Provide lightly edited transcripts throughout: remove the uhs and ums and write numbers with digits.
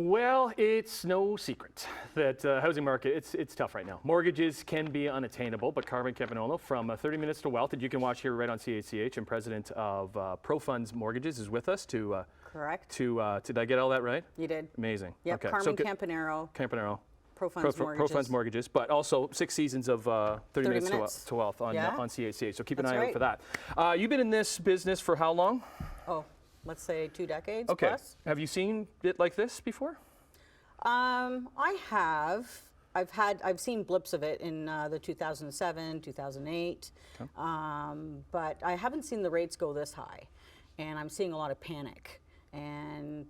Well, it's no secret that housing market, it's tough right now. Mortgages can be unattainable, but Carmen Campagnaro from 30 Minutes to Wealth, that you can watch here right on CHCH, and president of ProFunds Mortgages is with us to... Correct. Did I get all that right? You did. Amazing. Yep, okay. Carmen Campagnaro. Campagnaro. ProFunds Mortgages, but also 6 seasons of 30 minutes to Wealth on CHCH, so keep an eye out for that. You've been in this business for how long? Oh, let's say 2 decades okay. plus. Have you seen it like this before? I have. I've seen blips of it in the 2007, 2008, okay. But I haven't seen the rates go this high, and I'm seeing a lot of panic. And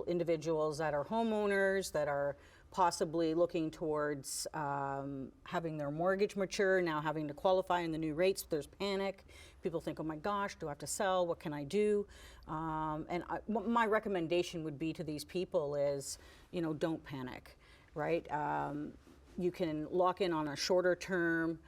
individuals that are homeowners that are possibly looking towards having their mortgage mature, now having to qualify in the new rates, there's panic. People think, oh my gosh, do I have to sell? What can I do? My recommendation would be to these people is, don't panic, right? You can lock in on a shorter term,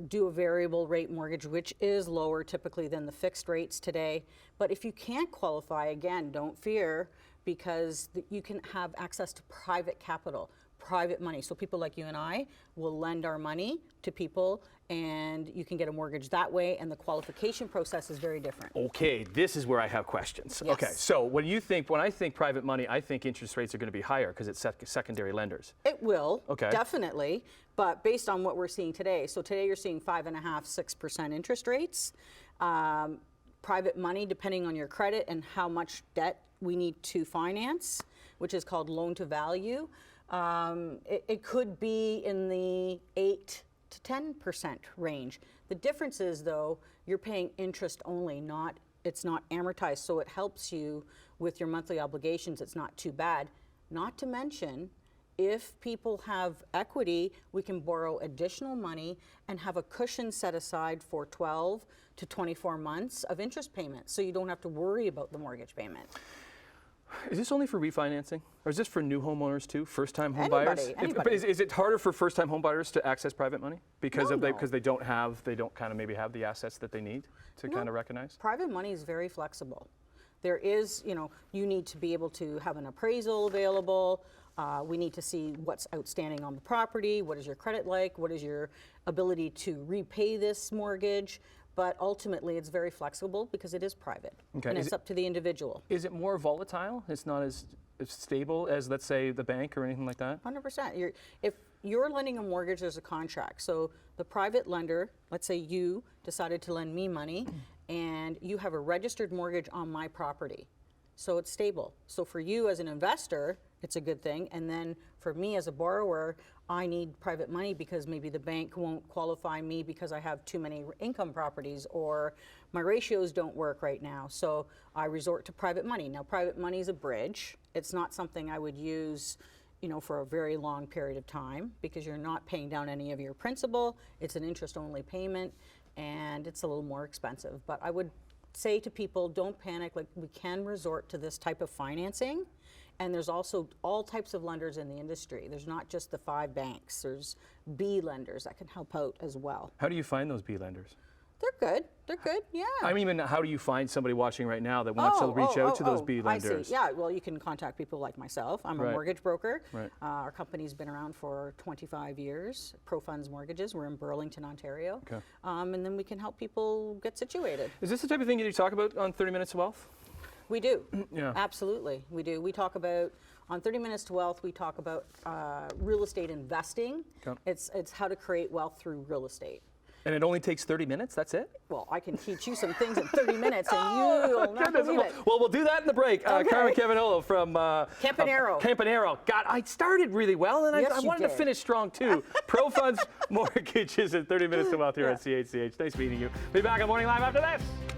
do a variable rate mortgage, which is lower typically than the fixed rates today. But if you can't qualify, again, don't fear, because you can have access to private capital, private money. So people like you and I will lend our money to people, and you can get a mortgage that way, and the qualification process is very different. Okay, this is where I have questions. Yes. Okay, so when I think private money, I think interest rates are going to be higher because it's secondary lenders. It will, okay. Definitely, but based on what we're seeing today. So today you're seeing 5.5%, 6% interest rates. Private money, depending on your credit and how much debt we need to finance, which is called loan to value. It could be in the 8 to 10% range. The difference is, though, you're paying interest only, it's not amortized, so it helps you with your monthly obligations. It's not too bad. Not to mention, if people have equity, we can borrow additional money and have a cushion set aside for 12 to 24 months of interest payments, so you don't have to worry about the mortgage payment. Is this only for refinancing, or is this for new homeowners too, first-time home buyers? Anybody. But is it harder for first-time home buyers to access private money because No. they don't kind of maybe have the assets that they need to kind of recognize? Private money is very flexible. There is, you need to be able to have an appraisal available. We need to see what's outstanding on the property. What is your credit like? What is your ability to repay this mortgage? But ultimately, it's very flexible because it is private, and it's up to the individual. Is it more volatile? It's not as stable as, let's say, the bank or anything like that? 100%. If you're lending a mortgage, there's a contract. So the private lender, let's say you decided to lend me money, and you have a registered mortgage on my property. So it's stable. So for you as an investor, it's a good thing. And then for me as a borrower, I need private money because maybe the bank won't qualify me because I have too many income properties, or my ratios don't work right now. So I resort to private money. Now, private money is a bridge. It's not something I would use, for a very long period of time, because you're not paying down any of your principal. It's an interest-only payment, and it's a little more expensive. But I would say to people, don't panic. Like, we can resort to this type of financing. And there's also all types of lenders in the industry. There's not just the 5 banks. There's B lenders that can help out as well. How do you find those B lenders? They're good. They're good, yeah. I mean, how do you find somebody watching right now that wants to reach out to those B lenders? I see. Yeah, well, you can contact people like myself. I'm a mortgage broker. Right. Our company's been around for 25 years, ProFunds Mortgages. We're in Burlington, Ontario. Okay. And then we can help people get situated. Is this the type of thing that you talk about on 30 Minutes to Wealth? We do. Yeah. Absolutely, we do. We talk about, on 30 Minutes to Wealth, we talk about real estate investing. Okay. It's how to create wealth through real estate. And it only takes 30 minutes, that's it? Well, I can teach you some things in 30 minutes, and you'll not believe it. Well, we'll do that in the break. Okay. Carmen Campagnaro from Campagnaro. Campagnaro. God, I started really well, and I wanted to finish strong, too. ProFunds Mortgages and 30 Minutes to Wealth here at CHCH. Nice meeting you. Be back on Morning Live after this.